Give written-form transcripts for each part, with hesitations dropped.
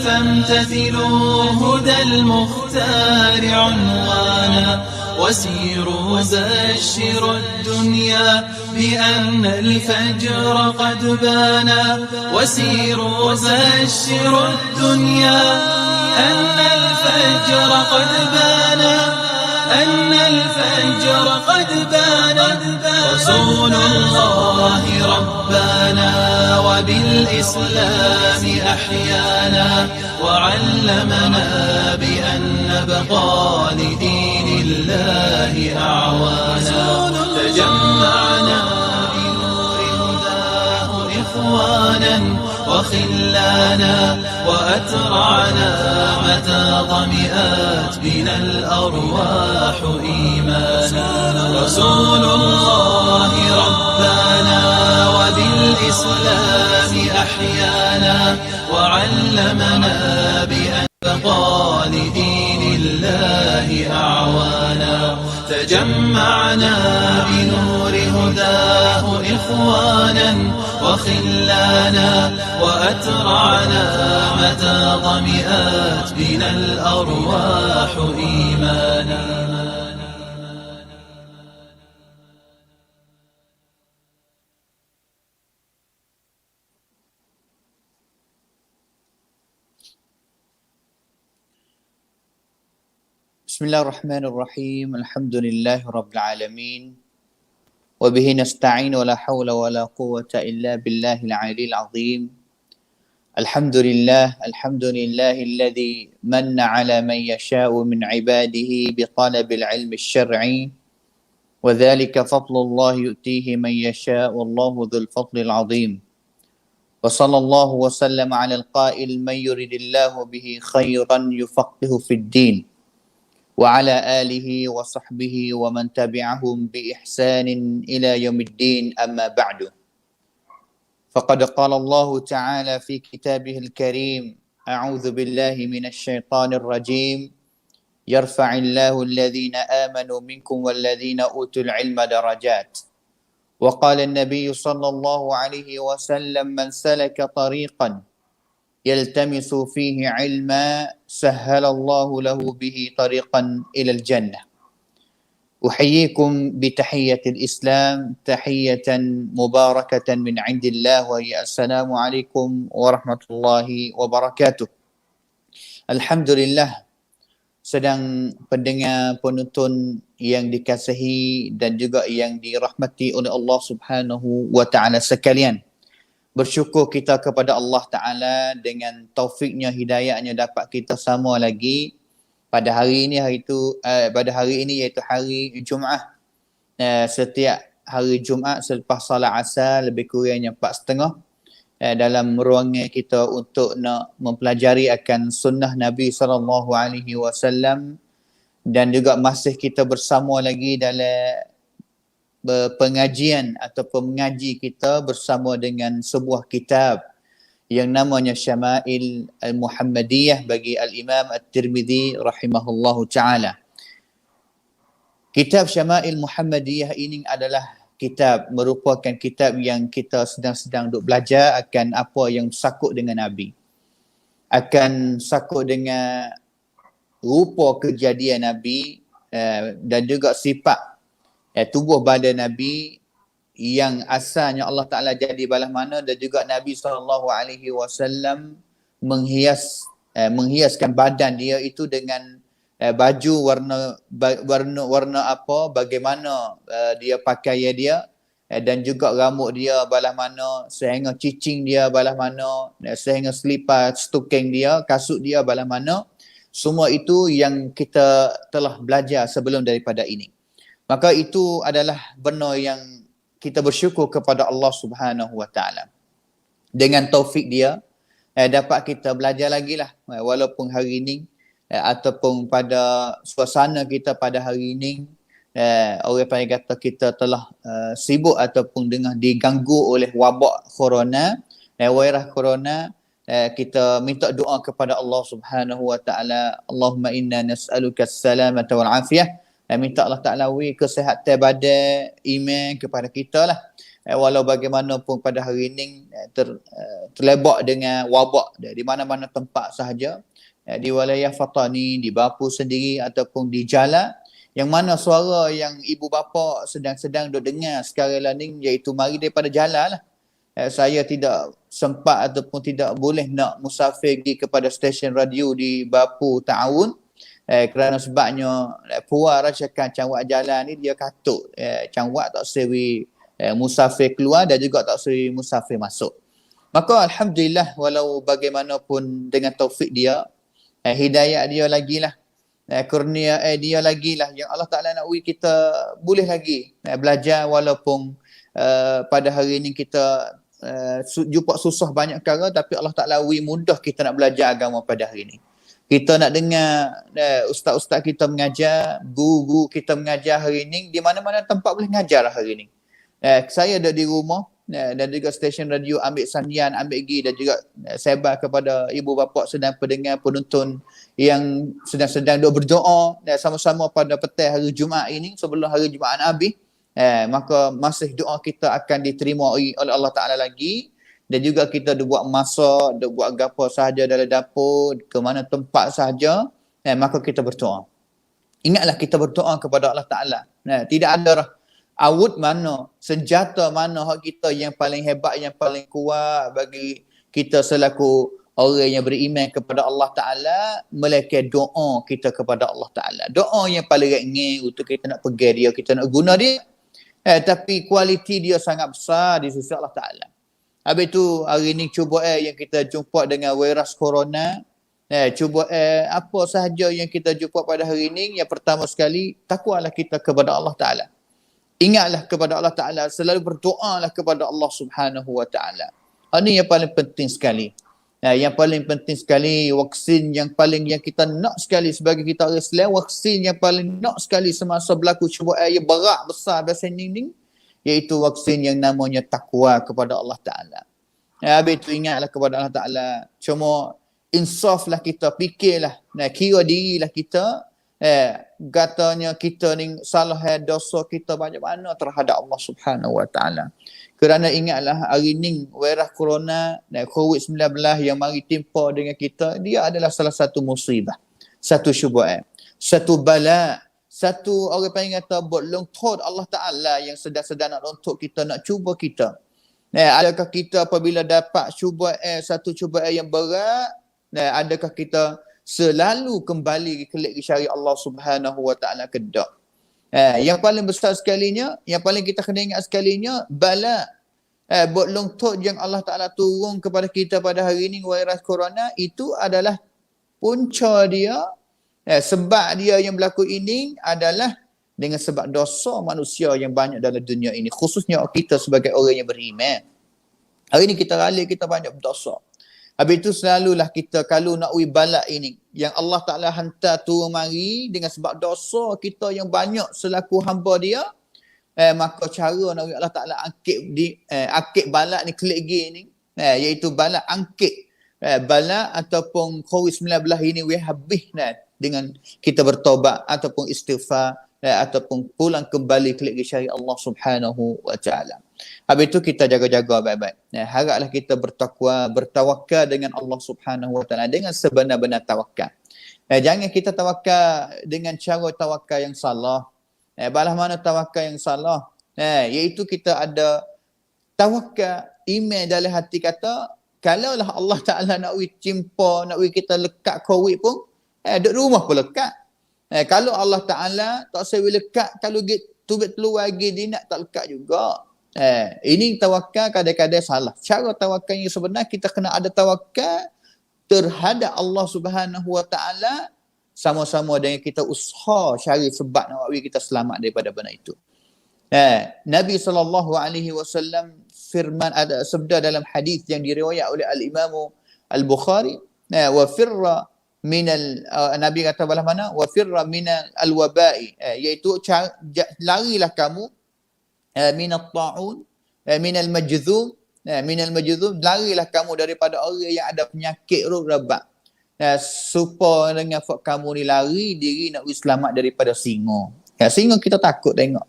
فامتثلوا هدى المختار عنوانا وسيروا بشروا الدنيا بأن الفجر قد بانا وسيروا بشروا الدنيا أن الفجر قد بانا أن الفجر قد بانا رسول الله ربنا وبالإسلام أحيانا وعلمنا بأن نبقى لدين الله أعوانا تجمعنا بنور هداه إخوانا وخلانا وأترعنا متى ضمئات بنا الأرواح إيمانا رسول الله ربنا وبالإسلام أحيانا وعلمنا بأن نبقى لدين الله أعوانا تجمعنا بنور هداه إخوانا وخلانا وأترعنا متى ضمئات بنا الأرواح إيمانا. Bismillahirrahmanirrahim. Alhamdulillahirabbil وبه نستعين ولا حول ولا قوة إلا بالله العلي العظيم. الحمد لله الذي من على من يشاء من عباده بطلب العلم الشرعي وذلك فضل الله يؤتيه من يشاء والله ذو الفضل العظيم. وصلى الله وسلم على القائل من يرد الله به خيرا يفقه في الدين وعلى آله وصحبه ومن تبعهم بإحسان إلى يوم الدين أما بعد فقد قال الله تعالى في كتابه الكريم أعوذ بالله من الشيطان الرجيم يرفع الله الذين آمنوا منكم والذين أوتوا العلم درجات وقال النبي صلى الله عليه وسلم من سلك طريقا يلتمس فيه علما سهل الله له به طريقا إلى الجنة. أحييكم بتحية الإسلام تحية مباركة من عند الله وهي السلام عليكم ورحمة الله وبركاته. Alhamdulillah, sedang pendengar penonton yang dikasihi dan juga yang dirahmati oleh Allah Subhanahu wa taala sekalian. Bersyukur kita kepada Allah Ta'ala dengan taufiknya, hidayahnya dapat kita sama lagi pada hari ini iaitu hari Jumaat. Setiap hari Jumaat selepas salat asar lebih kurangnya 4.30 dalam ruangan kita untuk nak mempelajari akan sunnah Nabi SAW dan juga masih kita bersama lagi dalam pengajian ataupun mengaji kita bersama dengan sebuah kitab yang namanya Syama'il Al-Muhammadiyah bagi Al-Imam At-Tirmidzi rahimahullahu ta'ala. Kitab Syama'il Muhammadiyah ini adalah merupakan kitab yang kita sedang duk belajar akan apa yang sakut dengan Nabi. Akan sakut dengan rupa kejadian Nabi dan juga sifat tubuh badan Nabi yang asalnya Allah Ta'ala jadi balas mana dan juga Nabi SAW menghiaskan badan dia itu dengan baju warna apa, bagaimana dia pakaian dia dan juga rambut dia balas mana, sehingga cicing dia balas mana, sehingga selipar stoking dia, kasut dia balas mana. Semua itu yang kita telah belajar sebelum daripada ini. Maka itu adalah benar yang kita bersyukur kepada Allah Subhanahu wa taala. Dengan taufik dia dapat kita belajar lagi lah walaupun hari ini ataupun pada suasana kita pada hari ini orang panggil kata kita telah sibuk ataupun dengan diganggu oleh wabak corona, virus corona. Kita minta doa kepada Allah Subhanahu wa taala, Allahumma inna nas'aluka as-salamata wal afiyah. Minta Allah Ta'ala kesihatan badan, iman kepada kita lah. walau bagaimanapun pada hari ini terlebak dengan wabak di mana-mana tempat sahaja, di wilayah Fatani, di Bapu sendiri ataupun di Jala, yang mana suara yang ibu bapa sedang duk dengar sekarang ni iaitu mari daripada Jala lah. Saya tidak sempat ataupun tidak boleh nak musafir pergi kepada stesen radio di Bapu Ta'awun, kerana sebabnya puar cakap cawak jalan ni dia katuk, cawak tak sewi musafir keluar dan juga tak sewi musafir masuk. Maka alhamdulillah, walau bagaimanapun dengan taufik dia, hidayah dia lagi lah, kurnia dia lagi lah, yang Allah Ta'ala nak uji kita boleh lagi belajar, walaupun pada hari ini kita jumpa susah banyak perkara, tapi Allah Ta'ala uji mudah kita nak belajar agama pada hari ini. Kita nak dengar ustaz-ustaz kita mengajar, guru kita mengajar hari ini, di mana-mana tempat boleh mengajar lah hari ini. Saya ada di rumah dan juga stesen radio ambil sandian, ambil gi, dan juga sebar kepada ibu bapa sedang pendengar, penonton yang sedang duk berdoa sama-sama pada petang hari Jumaat ini sebelum hari Jumaat habis. Maka masih doa kita akan diterima oleh Allah Ta'ala lagi, dan juga kita buat masak, buat apa sahaja dalam dapur, ke mana tempat sahaja, maka kita berdoa. Ingatlah kita berdoa kepada Allah Ta'ala. Tidak ada awud mana, senjata mana hak kita yang paling hebat, yang paling kuat bagi kita selaku orang yang beriman kepada Allah Ta'ala, melainkan doa kita kepada Allah Ta'ala. Doa yang paling ringan untuk kita nak pegang dia, kita nak guna dia. Tapi kualiti dia sangat besar di sisi Allah Ta'ala. Habis tu hari ni cuba yang kita jumpa dengan virus corona, cuba apa sahaja yang kita jumpa pada hari ini, yang pertama sekali, takwalah kita kepada Allah Ta'ala. Ingatlah kepada Allah Ta'ala, selalu berdoalah kepada Allah Subhanahu Wa Ta'ala. Ini yang paling penting sekali. Yang paling penting sekali, vaksin yang kita nak sekali sebagai kita orang Islam, vaksin yang paling nak sekali semasa berlaku cubaan yang berat besar biasa ni, iaitu vaksin yang namanya takwa kepada Allah Ta'ala. Habis itu ingatlah kepada Allah Ta'ala. Cuma insaflah kita, fikirlah, kira dirilah kita, katanya kita ni salah dosa kita banyak mana terhadap Allah Subhanahu Wa Ta'ala. Kerana ingatlah hari ni virus corona, COVID-19 yang mari timpa dengan kita, dia adalah salah satu musibah, satu syubhat, satu bala, satu orang panggil kata lontot Allah Ta'ala yang sedang nak lontot kita, nak cuba kita. Adakah kita apabila dapat satu syubhat yang berat, adakah kita selalu kembali ke syariat Allah Subhanahu Wa Ta'ala ke tak? Yang paling besar sekalinya, yang paling kita kena ingat sekalinya, bala buat longtot yang Allah Ta'ala turun kepada kita pada hari ini, virus corona, itu adalah punca dia, sebab dia yang berlaku ini adalah dengan sebab dosa manusia yang banyak dalam dunia ini, khususnya kita sebagai orang yang beriman. Hari ini kita ralik, kita banyak berdosa. Habis itu selalulah kita kalau nak balak ini yang Allah Ta'ala hantar turun mari dengan sebab dosa kita yang banyak selaku hamba dia, maka cara nak Allah Ta'ala angkit balak ni klik ni, iaitu balak angkit balak ataupun COVID-19 ini habis dengan kita bertobat ataupun istighfar, ataupun pulang kembali ke syariat Allah Subhanahu Wa Ta'ala. Habis itu kita jaga-jaga baik-baik. Haraplah kita bertakwa, bertawakal dengan Allah Subhanahu Wa Ta'ala dengan sebenar-benar tawakal. Jangan kita tawakal dengan cara tawakal yang salah. Balah mana tawakal yang salah? Iaitu kita ada tawakal iman dalam hati kata, kalaulah Allah Ta'ala nak cimpa, nak kita lekat COVID pun, duduk rumah pun lekat. Kalau Allah Ta'ala tak sewi lekat, kalau tubik keluar lagi dia nak tak lekat juga. Ini tawakal kadang-kadang salah. Cara tawakal yang sebenar, kita kena ada tawakal terhadap Allah Subhanahu Wa Ta'ala, sama-sama dengan kita usaha cari sebab nak kita selamat daripada benda itu. Nabi SAW firman, ada sabda dalam hadis yang diriwayat oleh Al-Imam Al-Bukhari, wa firra minal, Nabi kata balah mana, wa firra minal al-wabai, iaitu larilah kamu minat ta'un, minal majzum, larilah kamu daripada orang yang ada penyakit roh rabat. Supaya dengan kamu ni lari diri nak selamat daripada singa. Singa kita takut tengok.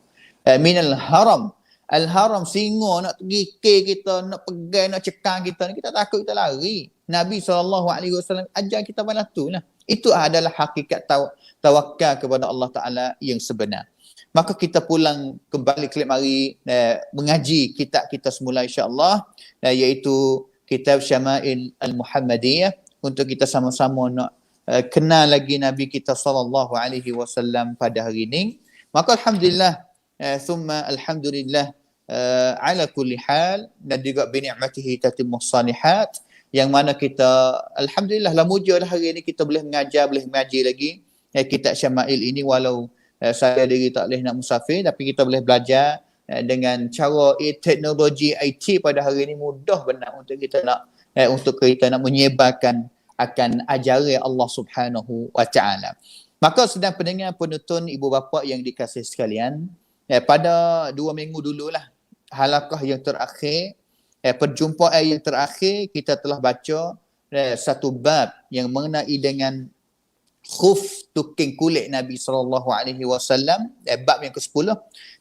Minal haram, Al-Haram singa nak gigit kita, nak pegang, nak cekang kita, kita takut, kita lari. Nabi SAW ajar kita balas tu lah. Itu adalah hakikat tawakal kepada Allah Ta'ala yang sebenar. Maka kita pulang kembali kelip mari mengaji kitab kita semula insya-Allah, iaitu kitab Syama'il Al-Muhammadiyah, untuk kita sama-sama nak kenal lagi Nabi kita SAW pada hari ini. Maka alhamdulillah, summa alhamdulillah ala kulli hal, dan juga bi ni'matihi tatimmus salihat, yang mana kita alhamdulillah lah mujalah hari ini kita boleh mengaji lagi kitab Syama'il ini, walau saya diri tak boleh nak musafir, tapi kita boleh belajar dengan cara teknologi IT pada hari ini mudah benar untuk kita nak menyebarkan akan ajaran Allah Subhanahu wa Ta'ala. Maka sedang pendengar penonton ibu bapa yang dikasihi sekalian, pada 2 minggu dululah halaqah yang terakhir, perjumpaan yang terakhir, kita telah baca satu bab yang mengenai dengan khuf, tuking kulit Nabi SAW, bab yang ke-10,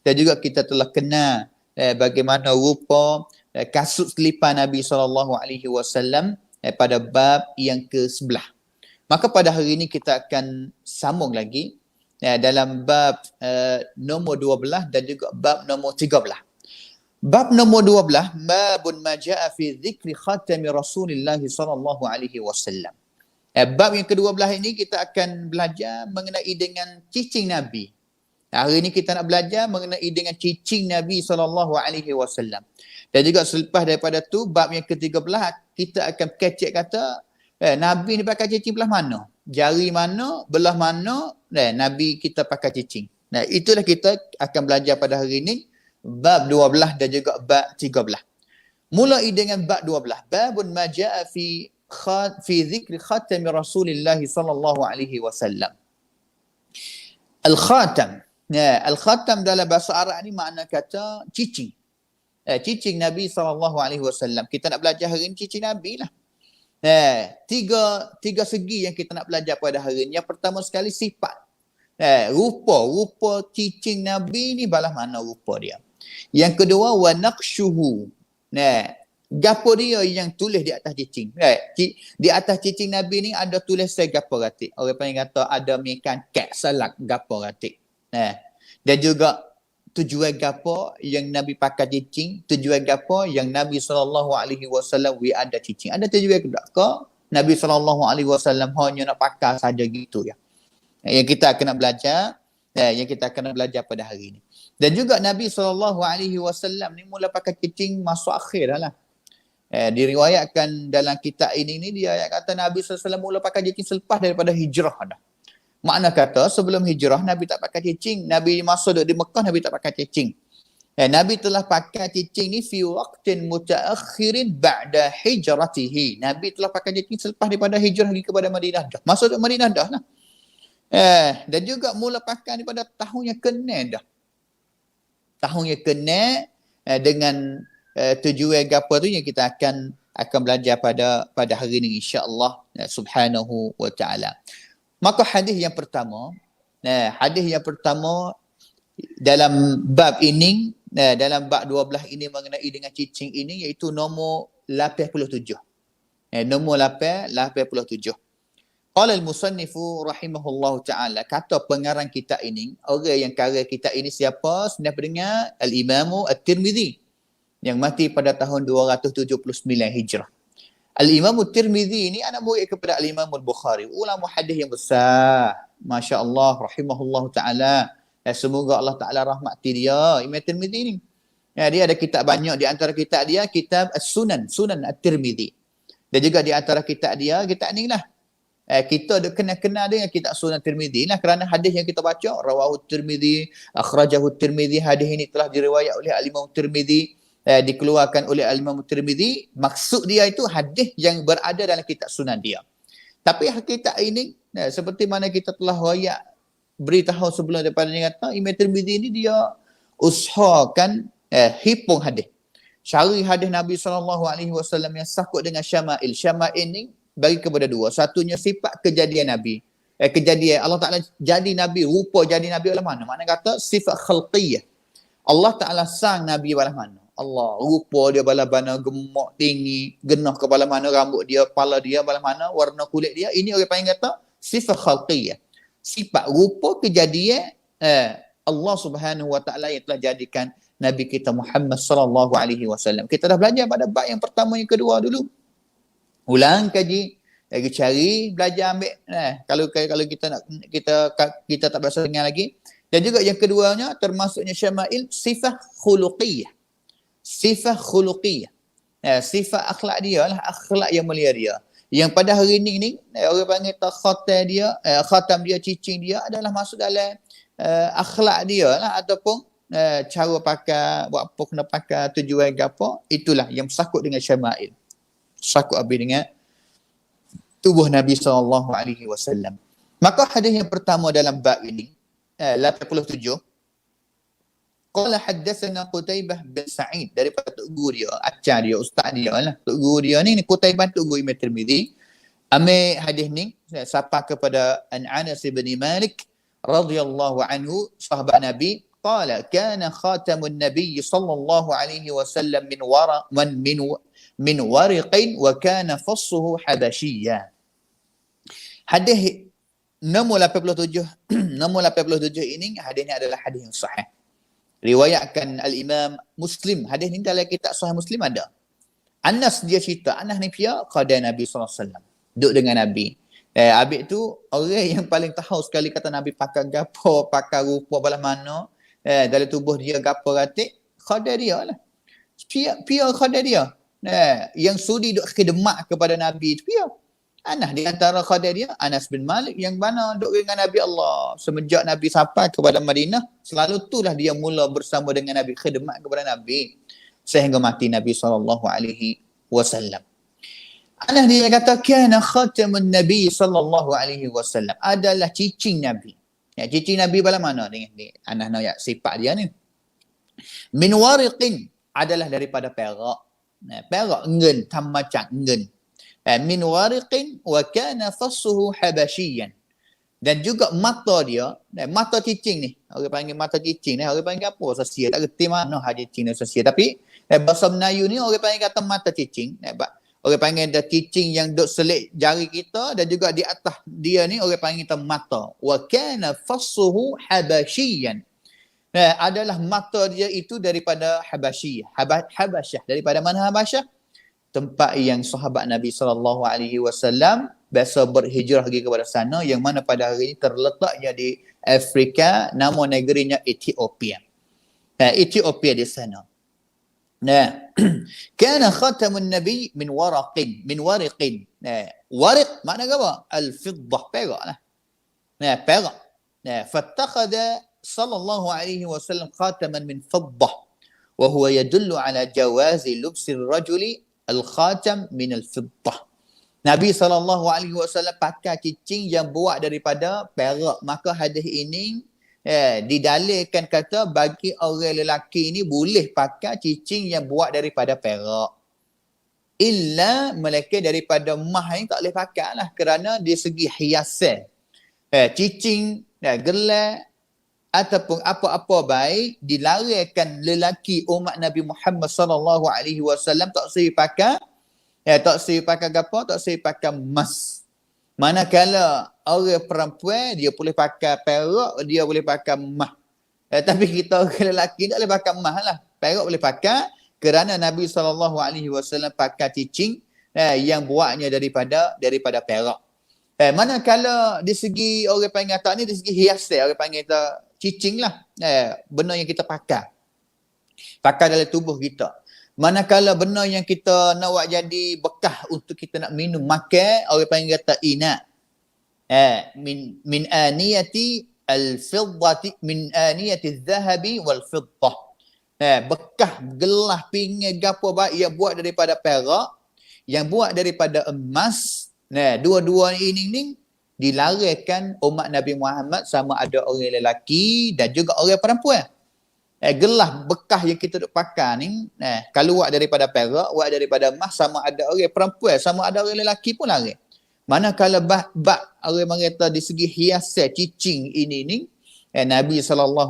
dan juga kita telah kenal bagaimana rupa kasut selipar Nabi SAW pada bab yang ke-11. Maka pada hari ini kita akan sambung lagi dalam bab nombor 12 dan juga bab nombor 13. Bab nombor 12, babun ma jaa fi dzikri khatami Rasulillah SAW. Bab yang ke-12 ini kita akan belajar mengenai dengan cicing Nabi. Hari ini kita nak belajar mengenai dengan cicing Nabi SAW. Dan juga selepas daripada tu, bab yang ke-13, kita akan kecek kata, Nabi ni pakai cicing belah mana? Jari mana? Belah mana? Nabi kita pakai cicing. Nah, itulah kita akan belajar pada hari ini. Bab 12 dan juga bab 13. Mulai dengan bab 12. Babun ma jaa fi dzikri khatami Rasulillah sallallahu alaihi wasallam. Al-khatam. Al-khatam dalam bahasa Arab ni makna kata cicing. Cicing Nabi sallallahu alaihi wasallam. Kita nak belajar hari ni cicing Nabi lah. Tiga segi yang kita nak belajar pada hari ni. Yang pertama sekali sifat. Rupa cicing Nabi ni balah mana rupa dia. Yang kedua wa naqshuhu. Gapo dia yang tulis di atas cicing. Di atas cicing Nabi ni ada tulisan gapo ratik. Orang panggil kata ada mikan kek salak gapo ratik. Dan juga tujuan gapo yang Nabi pakai cicing, tujuan gapo yang Nabi SAW ada cicing. Ada tujuan ke? Nabi SAW hanya nak pakai saja gitu ya. Yang kita akan belajar, pada hari ini. Dan juga Nabi SAW ni mula pakai cicing masuk akhir dah lah. Diriwayatkan dalam kitab ini dia kata Nabi SAW mula pakai cicing selepas daripada hijrah dah. Makna kata sebelum hijrah Nabi tak pakai cicing. Nabi masa duduk di Mekah Nabi tak pakai cicing. Nabi telah pakai cicing ni fi waqtin mutaakhirin ba'da hijratihi. Nabi telah pakai cicing selepas daripada hijrah pergi kepada Madinah dah. Masa duduk Madinah dah lah. Dan juga mula pakai daripada tahun yang ke-6 dah. Tahun yang ke-6 dengan tujuan gapo tu yang kita akan belajar pada hari ini insya-Allah subhanahu wa ta'ala. Maka hadis yang pertama dalam bab ini, dalam bab 12 ini mengenai dengan cicing ini, iaitu nombor 87. Nombor 87. Qala al-musannifu rahimahullahu ta'ala, kata pengarang kitab ini, orang yang karya kitab ini siapa? Sudah pendengar, Al-Imamu At-Tirmidzi, yang mati pada tahun 279 Hijrah. Al-Imam At-Tirmidzi ini anak murid kepada Al-Imam Al-Bukhari, ulama hadis yang besar. Masya Allah, rahimahullah ta'ala. Semoga Allah Ta'ala rahmati dia, Imam At-Tirmidzi ni. Dia ada kitab banyak, di antara kitab dia, kitab As-Sunan, Sunan At-Tirmidzi. Dan juga di antara kitab dia, kitab ni lah. Kita ada kenal dengan kitab Sunan Tirmidzi lah, kerana hadis yang kita baca, rawahu Tirmidzi, akhrajahu Tirmidzi, hadis ini telah diriwayat oleh Al-Imam Tirmidzi, dikeluarkan oleh Al-Imam Tirmidzi. Maksud dia itu hadis yang berada dalam kitab sunan dia. Tapi kitab ini seperti mana kita telah beritahu sebelum daripada ni, kata Imam Tirmidzi ini dia usahakan hipung hadis, syarih hadis Nabi SAW yang sakut dengan syama'il. Syama'il ni bagi kepada dua. Satunya sifat kejadian Nabi. Kejadian Allah Ta'ala jadi Nabi, rupa jadi Nabi oleh mana? Maknanya kata sifat khalqiyah. Allah Ta'ala sang Nabi balas mana? Allah, rupa dia balas mana, gemuk, tinggi, genah kepala mana, rambut dia, kepala dia balas mana, warna kulit dia. Ini orang panggil kata sifat khalqiyah. Sifat rupa kejadian Allah Subhanahu Wa Ta'ala yang telah jadikan Nabi kita Muhammad sallallahu alaihi wasallam. Kita dah belajar pada bab yang pertama, yang kedua dulu. Ulang kaji, lagi cari, belajar ambil. Kalau kita tak biasa dengar lagi. Dan juga yang keduanya termasuknya syama'il sifat khuluqiyah. Sifat khuluqiyah. Sifat akhlak dia lah, akhlak yang mulia dia. Yang pada hari ni orang panggil khatam dia, cicing dia adalah masuk dalam akhlak dia lah, ataupun cara pakai, buat apa kena pakai, tujuan ke apa, itulah yang sakut dengan syama'il. Sakut habis dengan tubuh Nabi SAW. Maka hadis yang pertama dalam bab ini 87, qala haddatsana Qutaibah bin Sa'id, daripada tok guru dia, acar dia, ustaz dia lah. Tok guru dia ni Qutaibah, tok guru Imam Tirmizi. Ambil hadis ni sapa kepada Anas bin Malik radhiyallahu anhu, sahabat Nabi, qala kana khatamun nabiy sallallahu alaihi wasallam min wariqin wa kana fassuhu habashiyya. Hadis nombor 87 nombor 87 ini, hadis ni adalah hadis yang sahih. Riwayatkan al-Imam Muslim. Hadis ni dalam kitab Sahih Muslim ada. Anas dia cerita, Anas ni pia qada Nabi sallallahu alaihi wasallam. Duduk dengan Nabi. Habis tu orang yang paling tahu sekali kata Nabi pakai gapo, pakai rupa balas mana, dalam tubuh dia gapo ratik, qada dia lah. Pia qada dia. Yang sudi duk khidmat kepada Nabi tu pia. Anas di antara khadir dia, Anas bin Malik, yang mana duduk dengan Nabi Allah. Semenjak Nabi sampai kepada Madinah, selalu itulah dia mula bersama dengan Nabi, khidmat kepada Nabi sehingga mati Nabi SAW. Anas dia kata, kana khatamun Nabi SAW, adalah cicing Nabi. Cicing Nabi bala mana ni? Anas nak sifat dia ni. Min wariqin, adalah daripada perak. Perak ngen, tamacang ngen. Min wariqin wa kana fassuhu habasyian. Dan juga mata dia, mata cicing ni, orang panggil mata cicing ni, orang panggil apa? Sasia, tak reti mana cicing ni sasia. Tapi bahasa Melayu ni orang panggil kata mata cicing. Orang panggil ada cicing yang duk selit jari kita, dan juga di atas dia ni orang panggil kata mata. Wa kana fassuhu habasyian. Adalah mata dia itu daripada Habasyah. Habasyah, daripada mana Habasyah? Tempat yang sahabat Nabi SAW biasa berhijrah pergi kepada sana, yang mana pada hari ini terletaknya di Afrika, nama negerinya Ethiopia. Ethiopia di sana. Kana khatamun Nabi min wariqin. Wariq makna apa? Al-fiddah, perak lah. Perak. Fattakhadha sallallahu alaihi wasallam khataman min fiddah, wa huwa yadullu ala jawazi lubsi ar-rajuli al-khatam min al-fiddah. Nabi SAW pakai cicing yang buat daripada perak. Maka hadis ini didalilkan kata bagi orang lelaki ni boleh pakai cicing yang buat daripada perak. Illa mereka daripada emas ni tak boleh pakai lah, kerana di segi hiasan. Cicing, gelar ataupun apa-apa baik dilarangkan lelaki umat Nabi Muhammad SAW tak seri pakai, tak seri pakai apa, tak seri pakai emas. Manakala orang perempuan dia boleh pakai perak, dia boleh pakai emas. Tapi kita orang lelaki tak boleh pakai emas lah. Perak boleh pakai kerana Nabi SAW pakai cicing yang buatnya daripada perak. Manakala di segi orang panggil tak ni, di segi hiasan, orang panggil tak cicing lah, benda yang kita pakai dalam tubuh kita. Manakala benda yang kita nak buat jadi bekas untuk kita nak minum, makan, orang panggil kata ina. Min aniyati al-fiddati, min aniyati al-zahabi wal-fiddah. Bekas gelas, pinggan, gapo baik yang buat daripada perak, yang buat daripada emas. Dua-dua ini ni dilarangkan umat Nabi Muhammad, sama ada orang lelaki dan juga orang perempuan. Gelas bekas yang kita duk pakai ni, kalau buat daripada perak, buat daripada emas, sama ada orang perempuan, sama ada orang lelaki pun larang. Manakala bab orang mengata di segi hiasan cicing ini ni, Nabi SAW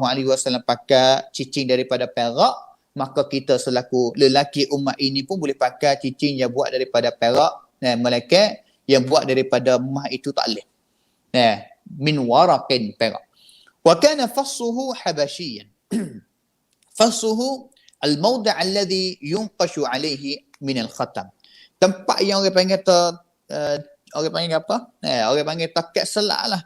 pakai cincin daripada perak, maka kita selaku lelaki umat ini pun boleh pakai cincin yang buat daripada perak, melainkan yang buat daripada emas itu tak boleh. Min waraqin, perak. Wa kana fassuhu habasyian. Fassuhu al-mawdi' alladhi yunqashu alaihi min al-khatam. Tempat yang orang panggil orang panggil apa? Orang panggil takat selak lah.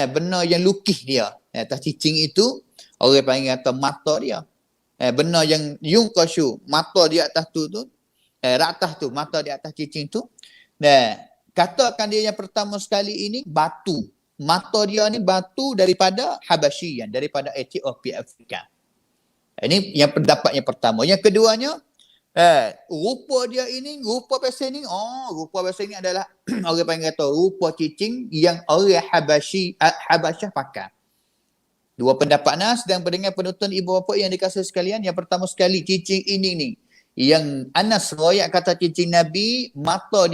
Benda yang lukis dia. Atas cincin itu orang panggil kata mata dia. Benda yang yunqashu, mata di atas tu ratas tu, mata di atas cincin tu. Katakan dia yang pertama sekali ini batu. Mata dia ni batu daripada Habasyian, daripada Ethiopia, Afrika. Ini yang pendapat yang pertama. Yang keduanya, rupa dia ini, rupa pasal ni, rupa pasal ni adalah orang panggil kata rupa cincin yang orang Habasyah pakai. Dua pendapat sedang pendengar penonton ibu bapa yang dikasihi sekalian. Yang pertama sekali, cincin ini ni yang Anas riwayat kata cincin Nabi, mata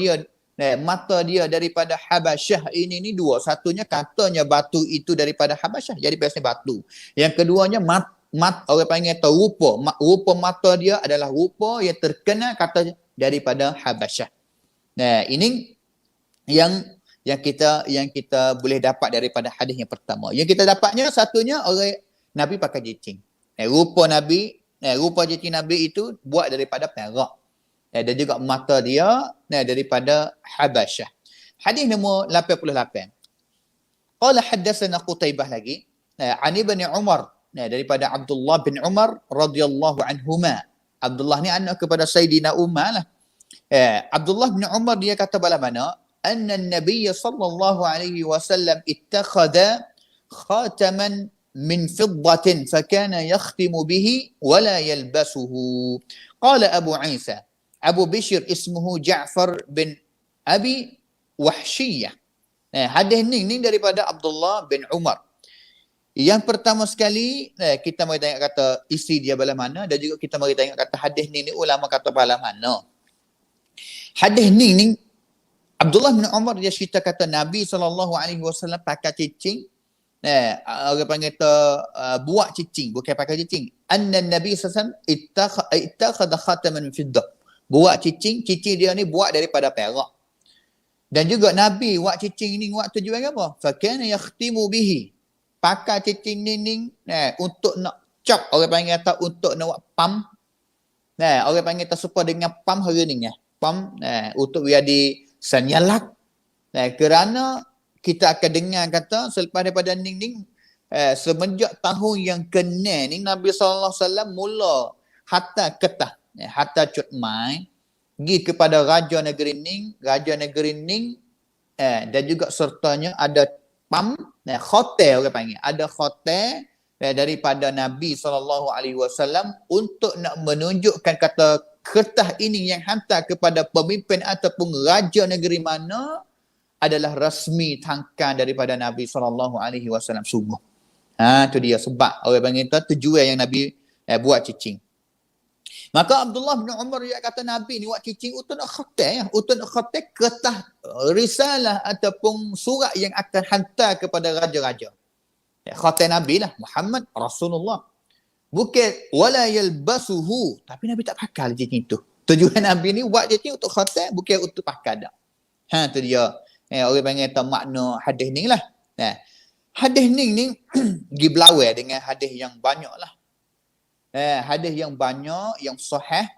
dia daripada Habasyah ini dua. Satunya katanya batu itu daripada Habasyah, jadi biasanya batu. Yang keduanya orang panggil tahu rupa mata dia adalah rupa yang terkenal kata daripada Habasyah. Ini yang kita boleh dapat daripada hadis yang pertama. Yang kita dapatnya satunya orang Nabi pakai cincin. Rupa cincin Nabi itu buat daripada perak. Dan juga mata dia daripada Habasyah. Hadis nombor 88. Qala haddatsana Qutaibah lagi. An Ibn Umar, daripada Abdullah bin Umar radhiyallahu anhuma. Abdullah ni anak kepada Sayyidina Umar lah. Abdullah bin Umar dia kata bala mana? Anna an-nabiy sallallahu alaihi wasallam ittakhadha khataman min fiddatin fakana yakhtimu bihi wa la yalbasuhu. Qala Abu Isa Abu Bishr ismuhu Ja'far bin Abi Wahshiyah. Hadis ni daripada Abdullah bin Umar. Yang pertama sekali kita mari tengok kata isi dia bala mana, dan juga kita mari tengok kata hadis ni ulama kata bala mana. Hadis ni Abdullah bin Umar dia cerita kata Nabi SAW pakai cincin. Orang panggil buat cincin, bukan pakai cincin. Anna Nabi SAW ittakhadha khataman min fiddah. Buat cincin dia ni buat daripada perak. Dan juga Nabi buat cincin ni buat tujuan apa? Fakana yakhtimu bihi. Pakai cincin ni untuk nak cap, orang panggil kata untuk nak buat pam. Orang panggil kata supaya dengan pam hari ni pam untuk biar di senyalak. Kerana kita akan dengar kata selepas daripada ning semenjak tahun yang ke-6 ni Nabi SAW mula hatta ketah, hatta cutmai pergi kepada raja negeri Ning, dan juga sertanya ada pam, khotel orang panggil, ada khotel daripada Nabi SAW untuk nak menunjukkan kata kertas ini yang hantar kepada pemimpin ataupun raja negeri mana adalah rasmi tangkan daripada Nabi SAW sungguh. Tu dia sebab orang panggil tujuan yang Nabi buat cincin. Maka Abdullah bin Umar dia kata Nabi ni buat cincin untuk nak khatam kertas risalah ataupun surat yang akan hantar kepada raja-raja. Khatam Nabi lah, Muhammad Rasulullah. Bukan wala yalbasuhu, tapi Nabi tak pakai cincin tu. Tujuan Nabi ni buat cincin untuk khatam, bukan untuk pakai dak. Tu dia. Orang panggil makna hadis ni lah. Hadis ni pergi berlawan dengan hadis yang banyak lah. Hadis yang banyak, yang sahih,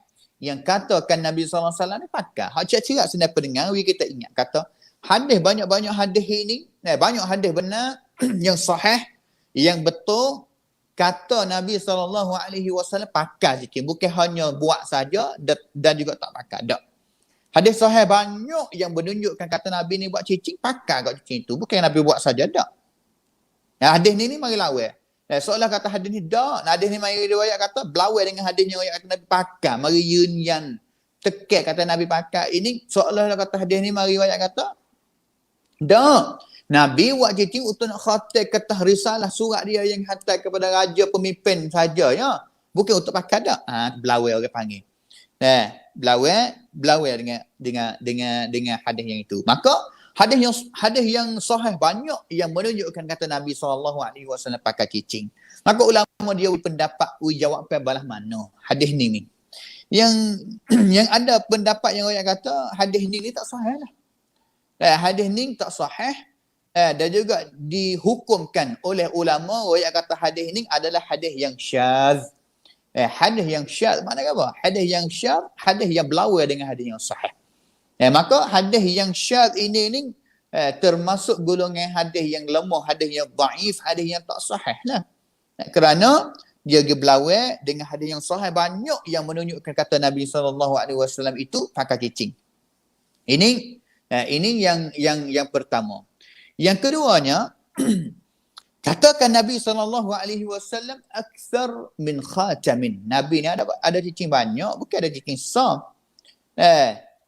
yang katakan Nabi SAW ni pakai. Hak cerak senang pendengar, kita ingat kata hadis banyak-banyak hadis ini, banyak hadis benar yang sahih, yang betul, kata Nabi SAW pakai cincin. Bukan hanya buat saja dan juga tak pakai. Tak. Hadis sahih banyak yang menunjukkan kata Nabi ni buat cincin, pakai kat cincin tu. Bukan Nabi buat saja. Tak. Hadis ni mari lawan. Seolah kata hadis ni tak. Hadis ni mari riwayat kata berlawan dengan hadis yang kata Nabi pakai. Mari union. Tekek kata Nabi pakai. Ini seolah kata hadis ni mari riwayat kata tak. Nabi buat cincin untuk nak khatam kertas risalah surat dia yang hantar kepada raja pemimpin saja ya. Bukan untuk pakai dak. Berlawan orang panggil. Berlawan dengan hadis yang itu. Maka Hadis yang sahih banyak yang menunjukkan kata Nabi SAW pakai cicing. Maka ulama dia pendapat jawapan balas mana hadis ni. Yang yang ada pendapat yang orang kata hadis ni tak sahih lah. Hadis ni tak sahih dan juga dihukumkan oleh ulama orang kata hadis ni adalah hadis yang syadz. Hadis yang syadz maknanya apa? Hadis yang syadz, hadis yang berlawan dengan hadis yang sahih. Maka hadis yang syadz ini termasuk golongan hadis yang lemah, hadis yang dhaif, hadis yang tak sahih lah. Kerana dia berlawan dengan hadis yang sahih banyak yang menunjukkan kata Nabi SAW itu pakai cicing. Ini yang pertama. Yang keduanya katakan Nabi SAW akthar min khatamin. Nabi ni ada cicing banyak, bukan ada cicing sah.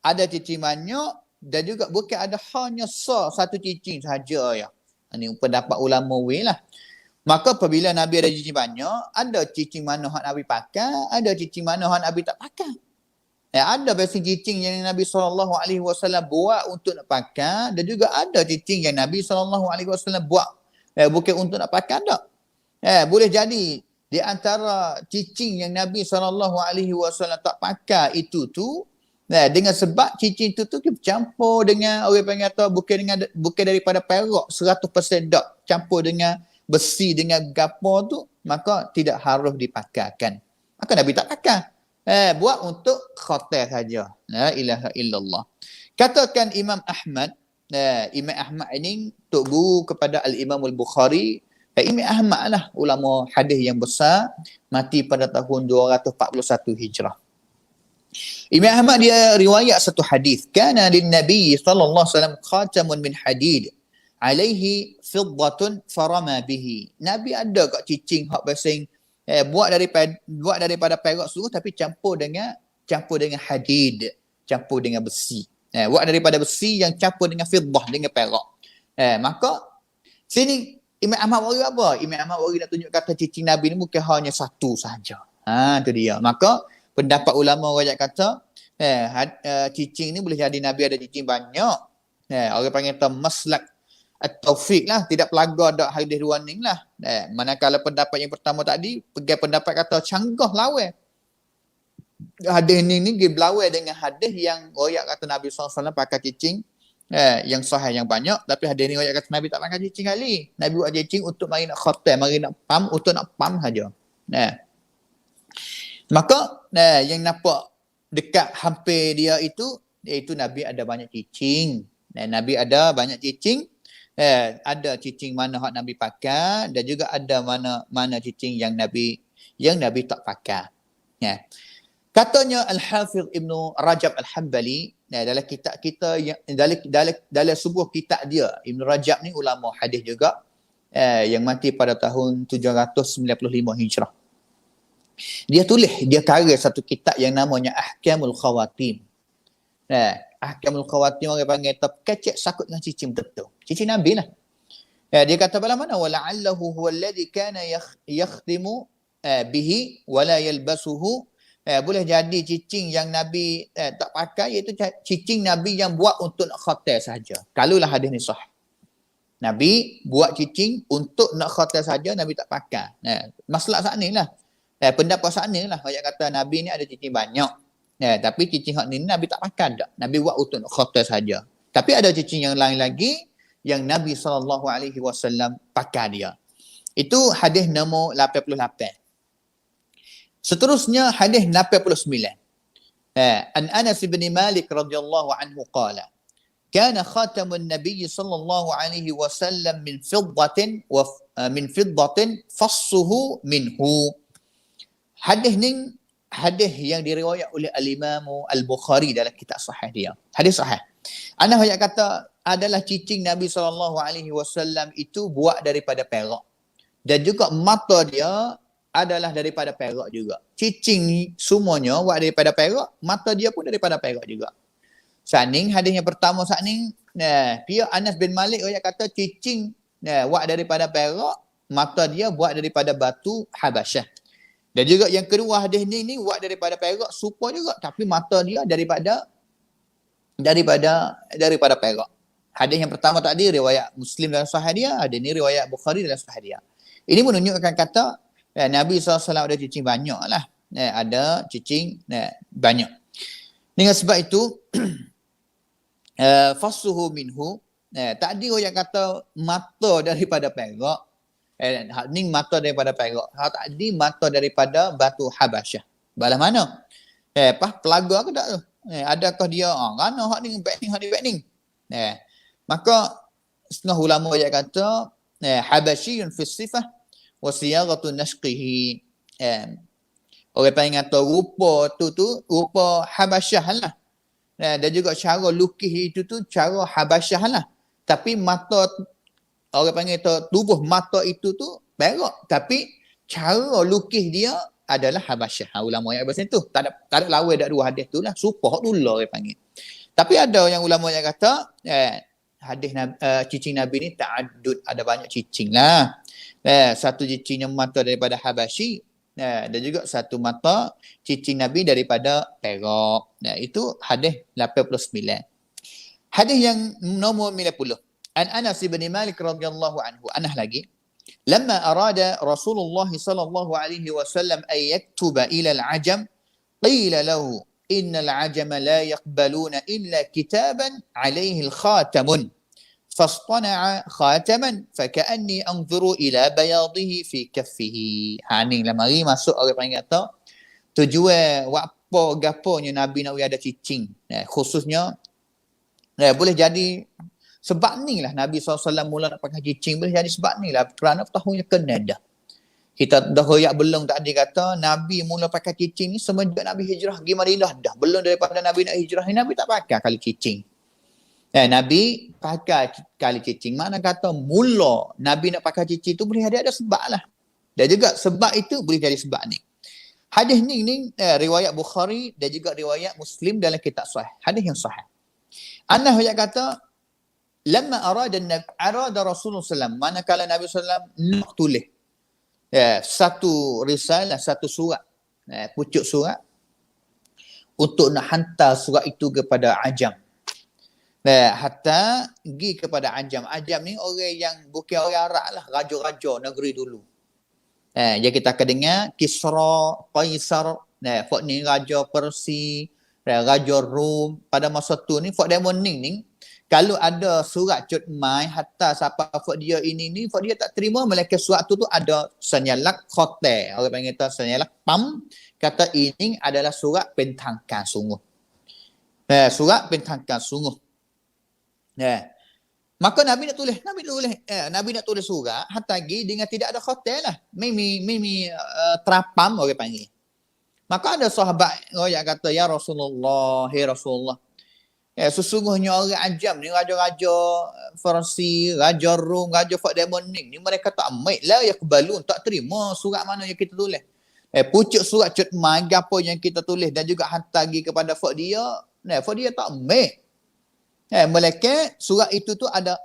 Ada cicing banyak dan juga bukan ada hanya satu cicing sahaja ya. Ini pendapat ulama lah. Maka apabila Nabi ada cicing banyak, ada cicing mana hak Nabi pakai, ada cicing mana hak Nabi tak pakai. Ada versi cicing yang Nabi SAW buat untuk nak pakai dan juga ada cicing yang Nabi SAW buat bukan untuk nak pakai tak. Boleh jadi di antara cicing yang Nabi SAW tak pakai itu tu dengan sebab cicing itu campur dengan orang panggil atau bukan daripada perak 100% dak, campur dengan besi dengan gapo tu, maka tidak harus dipakaikan. Maka Nabi tak pakai. Buat untuk khatam saja. La ilaha illallah. Katakan Imam Ahmad, Imam Ahmad ini tok guru kepada Al-Imam Al-Bukhari. Imam Ahmad lah ulama hadis yang besar, mati pada tahun 241 Hijrah. Imam Ahmad dia riwayat satu hadis, kana lin Nabi sallallahu alaihi wasallam khatamun min hadid alaihi fiddatun farama bihi. Nabi ada kat cicing hak basing buat daripada perak suruh tapi campur dengan hadid, campur dengan besi. Buat daripada besi yang campur dengan fiddah, dengan perak. Maka sini Imam Ahmad wari apa? Imam Ahmad wari nak tunjuk kata cicing Nabi ni bukan hanya satu sahaja. Tu dia. Maka pendapat ulama orang kata cicing ni boleh jadi Nabi ada cicing banyak. Orang panggil maslak at-taufiq lah, tidak pelagak dak hadis dua ni lah. Manakala pendapat yang pertama tadi pegang pendapat kata canggah lawan. Hadis ni dia berlawan dengan hadis yang royak kata Nabi SAW pakai cicing yang sahih yang banyak, tapi hadis ni royak kata Nabi tak pakai cicing kali. Nabi buat cicing untuk mari nak khatam, mari nak pam, untuk nak pam saja. Maka yang nampak dekat hampir dia itu iaitu Nabi ada banyak cicing. Nabi ada banyak cicing. Ada cicing mana hak Nabi pakai dan juga ada mana cicing yang Nabi tak pakai. Katanya Al-Hafidh Ibnu Rajab Al-Hanbali dalam kitab kita yang dalam sebuah kitab dia, Ibnu Rajab ni ulama hadis juga yang mati pada tahun 795 Hijrah. Dia karya satu kitab yang namanya Ahkamul Khawatim. Ahkamul Khawatim orang panggil kecek sakut dengan cicing betul. Cicing Nabi lah. Dia kata bala mana wala'allahu huwa alladhi kana yakhtimu bihi wala yalbasuhu. Boleh jadi cicing yang Nabi tak pakai iaitu cicing Nabi yang buat untuk nak khatam saja. Kalaulah hadis ni sahih. Nabi buat cicing untuk nak khatam saja, Nabi tak pakai. Masalah saat ni lah. Pendapat saat ni lah. Orang kata Nabi ni ada cicing banyak. Tapi cicing hak ni Nabi tak pakai dak. Nabi buat untuk nak khatam saja. Tapi ada cicing yang lain lagi yang Nabi SAW pakai dia. Itu hadis nombor 88. Seterusnya hadis 89. An Anas bin Malik radhiyallahu anhu qala kana khatamun nabiy sallallahu alaihi wasallam min fiddatin fassuhu minhu. Hadis ni hadis yang diriwayat oleh Al-Imam Al-Bukhari dalam kitab sahih dia. Hadis sahih. Ana ayat kata adalah cicing Nabi SAW itu buat daripada perak. Dan juga mata dia adalah daripada perak juga. Cicing semuanya buat daripada perak, mata dia pun daripada perak juga. Saning hadis yang pertama saning, pihak Anas bin Malik ayat kata cicing buat daripada perak, mata dia buat daripada batu Habasyah. Dan juga yang kedua hadis ni buat daripada perak serupa juga, tapi mata dia daripada perak. Hadis yang pertama tadi riwayat Muslim dalam sahih dia, ada ni riwayat Bukhari dalam sahih dia. Ini menunjukkan kata Nabi SAW ada cicing banyak lah. Ada cicing banyak. Dengan sebab itu fasuhu minhu, tak ada yang kata mata daripada perak. Ni mata daripada perak. Tak ada mata daripada batu Habasyah. Balas mana? Pelaga ke tak tu? Adakah dia kerana hak ni back ni. Maka setengah ulama yang kata Habasyiyun fi sifah wa siyagatu nashqihi. Orang panggil kata rupa tu rupa Habasyah lah. Dan juga cara lukis itu tu cara Habasyah lah. Tapi mata, orang panggil tubuh mata itu tu perak. Tapi cara lukis dia adalah Habasyah. Ulama yang macam tu. Tak ada lawan dak dua hadis tu lah. Supah tu lah orang panggil. Tapi ada yang ulama yang kata hadis cicing Nabi ni ta'addud, ada banyak cicing lah. Satu cicing yang mata daripada Habasyi, dan juga satu mata cicing Nabi daripada perak. Itu hadis 89. Hadis yang nombor 90. An Anas bin Malik radhiyallahu anhu. Anas lagi. Lamma arada Rasulullah sallallahu alaihi wasallam an yaktuba ila al-ajam, qila lahu innal ajama la yaqbaluna illa kitaban alaihi al-khatamun. فاصطنع خاتما فكأني أنظر إلى بياضه في كفه. Ni lah mari masuk orang panggil kata tujuan apa gaponya Nabi nak ada cicing. Khususnya boleh jadi sebab ni lah Nabi SAW mula nak pakai cicing, boleh jadi sebab ni lah kerana tahunnya kena dah. Kita dah royak belum tak ada kata Nabi mula pakai cicing ni semenjak Nabi hijrah pergi Madinah dah. Belum daripada Nabi nak hijrah ni Nabi tak pakai kali cicing. Nabi pakai kali cicing. Mana kata mula Nabi nak pakai cicing tu boleh ada sebab lah. Dan juga sebab itu boleh jadi sebab ni. Hadis ni riwayat Bukhari dan juga riwayat Muslim dalam kitab sahih. Hadis yang sahih. Anas yang kata lamma arada Rasulullah SAW, manakala Nabi SAW nak tulis satu risalah, satu surat, pucuk surat untuk nak hantar surat itu kepada ajam. Hatta pergi kepada ajam. Ajam ni orang yang bukan orang Arab lah, raja-raja negeri dulu. Jadi kita akan dengar Kisra, Qaisar, fak ni raja Persia, raja Rom. Pada masa tu ni fak demo ni kalau ada surat cut mai hatta siapa fak dia ini fak dia tak terima, melainkan surat tu ada senyalak khotel. Orang panggil tu senyalak pam, kata ini adalah surat pentangkan sungguh. Surat pentangkan sungguh. Maka Nabi nak tulis surat hatta lagi dengan tidak ada khotel lah. Mimi terapam orang panggil. Maka ada sahabat yang kata ya Rasulullah, hey Rasulullah. Sesungguhnya orang ajam ni raja-raja Farsi, raja Rom, raja Fakdemoning ni mereka tak ambil lah yakbalun, tak terima surat mana yang kita tulis. Pucuk surat cut mai apa yang kita tulis dan juga hantar lagi kepada fak dia tak ambil. Melainkan surat itu tu ada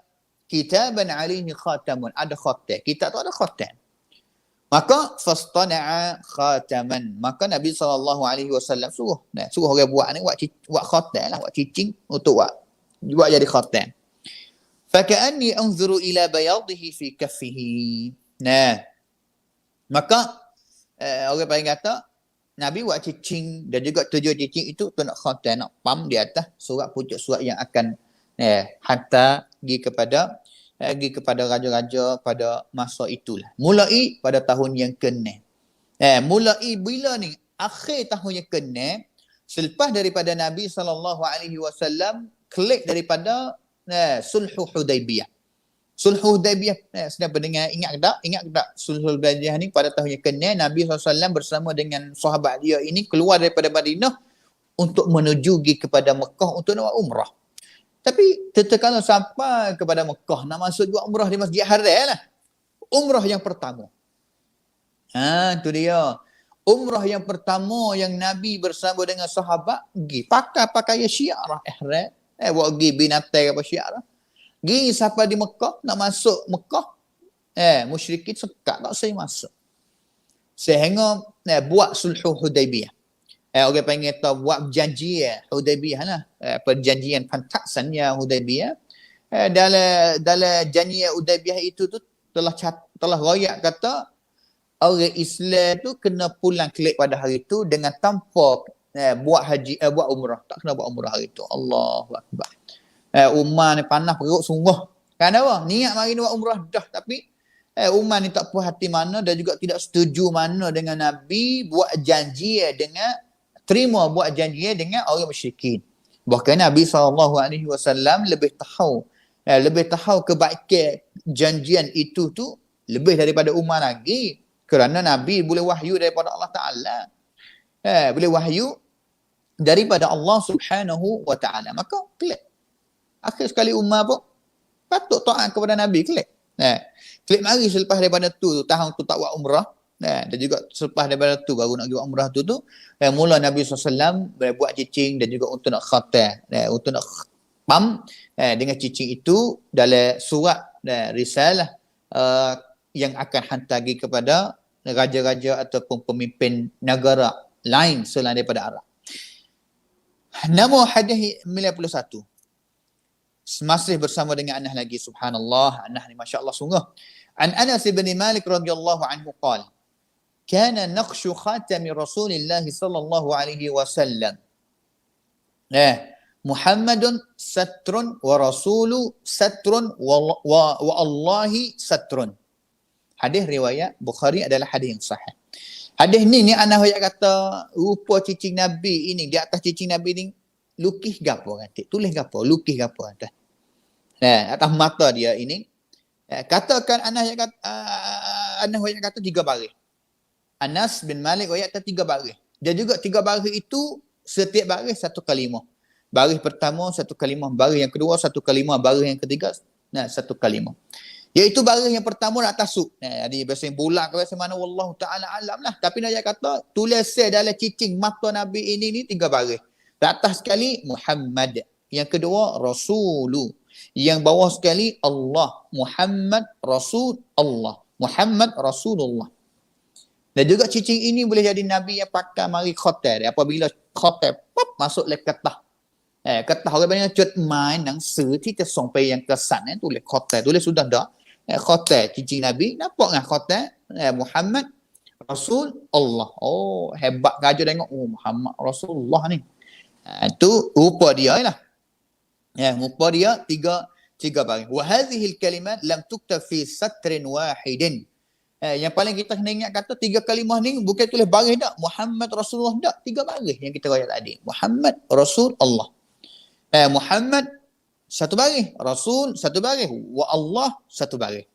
kitaban alaihi khatamun, ada khatam. Kitab tu ada khatam. Maka fastana'a khataman. Maka Nabi SAW suruh orang buat ni buat khatam lah, buat cicing untuk buat jadi khatam. Faka'anni anzuru ila bayadihi fi kaffihi. Maka orang panggil kata Nabi buat cicing dan juga tujuan cicing itu tu nak khatam, nak pam di atas surat, pucuk surat yang akan hantar pergi kepada raja-raja pada masa itulah. Mulai pada tahun yang ke-6. Mulai bila ni? Akhir tahun yang ke-6 selepas daripada Nabi SAW klik daripada Sulhu Hudaibiyah. Sulhu Hudaibiyah, sedang pendengar ingat tak? Sulhu Hudaibiyah ni pada tahun yang ke-6 Nabi SAW bersama dengan sahabat dia ini keluar daripada Madinah untuk menuju kepada Mekah untuk nak umrah. Tapi kalau sampai kepada Mekah nak masuk buat umrah di Masjid Haram lah. Umrah yang pertama. Tu dia. Umrah yang pertama yang Nabi bersama dengan sahabat pergi pakai pakaian syiarah ihram. Buat pergi binatang apa syiarah. Pergi sampai di Mekah, nak masuk Mekah. Musyrikin sekat tak saya masuk. Sehingga buat sulhu Hudaibiyah. Orang panggil buat perjanjian Hudaibiyah lah. Perjanjian pantaksannya Hudaibiyah. Dalam janji Udaybiyah itu tu telah royak kata orang Islam tu kena pulang kelik pada hari tu dengan tanpa buat haji, buat umrah. Tak kena buat umrah hari tu. Allahu Akbar. Umar ni panas perut sungguh. Kan apa? Niat mari ni buat umrah dah, tapi Umar ni tak puas hati mana dan juga tidak setuju mana dengan Nabi buat janji terima buat janji dengan orang musyrikin. Bahkan Nabi SAW lebih tahu kebaikan janjian itu tu lebih daripada Umar lagi. Kerana Nabi boleh wahyu daripada Allah Ta'ala. Boleh wahyu daripada Allah Subhanahu wa Ta'ala. Maka klik. Akhir sekali Umar pun patut taat kepada Nabi, klik. Klik mari selepas daripada tu tahun tu tak buat umrah. Dan juga selepas daripada tu baru nak buat umrah tu mula Nabi SAW buat cicing dan juga untuk nak khatam. Untuk nak pam dengan cicing itu dalam surat risalah yang akan hantar kepada raja-raja ataupun pemimpin negara lain selain daripada Arab. Nama hadis 91. Masih bersama dengan Anas lagi, subhanallah. Anas ni masya-Allah sungguh. An Anas bin Malik radhiyallahu anhu qala kana naqshu khatami Rasulillah sallallahu alaihi wasallam. Muhammadun satrun wa rasulu satrun wa Allahi satrun. Hadis riwayat Bukhari adalah hadis yang sahih. Hadis ni Anas kata rupa cicing Nabi ini, di atas cicing Nabi ni lukis gapo kata, tulis gapo, lukis gapo atas. Atas mata dia ini. Katakan Anas kata 3 baris. Anas bin Malik kata 3 baris. Dan juga 3 baris itu setiap baris 1 kalimah. Baris pertama 1 kalimah, baris yang kedua 1 kalimah, baris yang ketiga 1 kalimah. Iaitu baris yang pertama nak tasuk. Jadi bahasa bulat ke bahasa mana wallahu taala alam lah. Tapi dia kata tulis dalam cicing mata Nabi ini ni 3 baris. Atas sekali Muhammad, yang kedua Rasulu, yang bawah sekali Allah, Muhammad Rasul Allah, Muhammad Rasulullah. Dan juga cicing ini boleh jadi Nabi yang pakai mari khotar. Apabila khotar pop masuk le ketah. Ketah orang banyak cut main nang se ti te song pe yang kesan tulis khotar, tulis sudah dah. Khotar cicing Nabi nampak ngah khotar Muhammad Rasul Allah. Oh hebat raja tengok Muhammad Rasulullah ni. Itu rupa dia lah. Rupa dia tiga baris. Wa hadhihi al-kalimat lam tuktab fi satrin wahidin. Yang paling kita kena ingat kata 3 kalimah ni bukan tulis baris dak. Muhammad Rasulullah dak, 3 baris yang kita royak tadi. Muhammad Rasul Allah. Muhammad 1 baris, Rasul 1 baris, wa Allah 1 baris.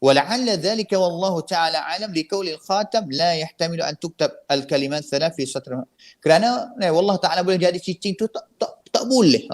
ولعل ذلك والله تعالى عالم لقول الخاتم لا يحتمل أن تكتب الكلمات 3 في سطر. Kerana والله تعالى boleh jadi cicing tu tak boleh.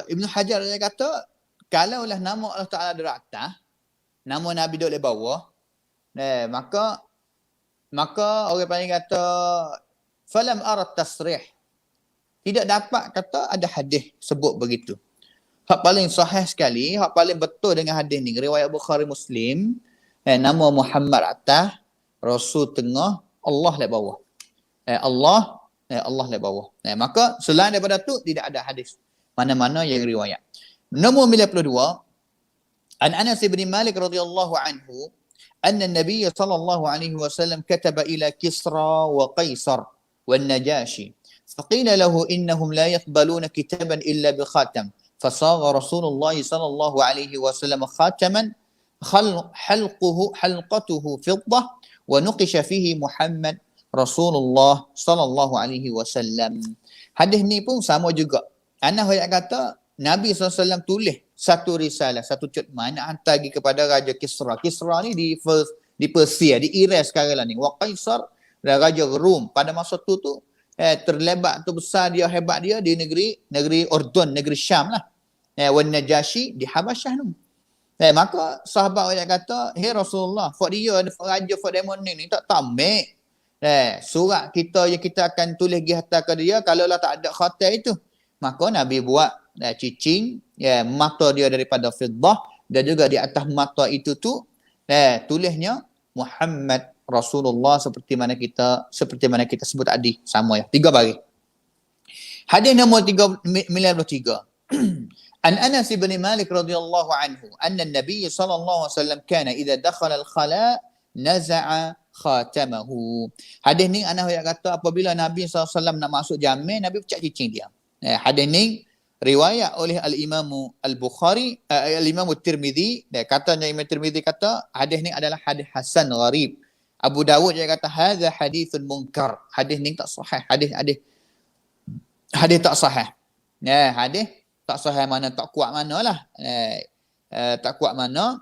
Ibn Hajar dia kata, kalaulah nama Allah Ta'ala di atas, nama Nabi duduk di bawah, maka orang panggil kata, falam arat tasrih. Tidak dapat kata ada hadis sebut begitu. Hak paling sahih sekali, hak paling betul dengan hadis ni, riwayat Bukhari Muslim, nama Muhammad atas, Rasul tengah, Allah di bawah. Allah di bawah. Maka selain daripada tu tidak ada hadis mana-mana yang riwayat. Nombor 92, an Anas bin Malik radhiyallahu anhu anna an-nabiy sallallahu alaihi wasallam kataba ila Kisra wa Qaisar wan Najashi فقيل له إنهم لا يقبلون كتابا إلا بخاتم فصاغ رسول الله صلى الله عليه وسلم خاتما حلقته فضة ونقش فيه محمد رسول الله صلى الله عليه وسلم. Hadis ni pun sama juga. Anas kata Nabi SAW tulis satu risalah, satu cutman nak hantar pergi kepada Raja Kisra. Kisra ni di Persia, di Iran sekarang lah ni. Wa Qaisar, Raja Rom. Pada masa tu terlebat tu besar dia, hebat dia di negeri Urdun, negeri Syam lah. Wan Najashi di Habasyah tu. Maka sahabat dia kata, hey Rasulullah, fak dia raja fak demon ni tak ambil. Surat kita yang kita akan tulis pergi hantar ke dia, kalau lah tak ada khatam itu. Maka Nabi buat cicing mata dia daripada fiddah, dan juga di atas mata itu tu tulisnya Muhammad Rasulullah seperti mana kita sebut tadi, sama ya, 3 baris. Hadis nombor 93. An Anas bin Malik radhiyallahu anhu anna an-nabiy sallallahu alaihi wasallam kana idza dakhala al-khala naza'a khatamahu. Hadis ni Anas kata apabila Nabi SAW nak masuk jamin, Nabi pecah cicing dia. Hadis ni riwayat oleh al-Imam al-Bukhari, al-Imam Tirmizi. Katanya Imam Tirmizi kata hadis ni adalah hadis hasan gharib. Abu Dawud dia kata hadza hadithun munkar. Hadis ni tak sahih. Hadis tak sahih. Hadis tak sahih mana, tak kuat manalah. Tak kuat mana.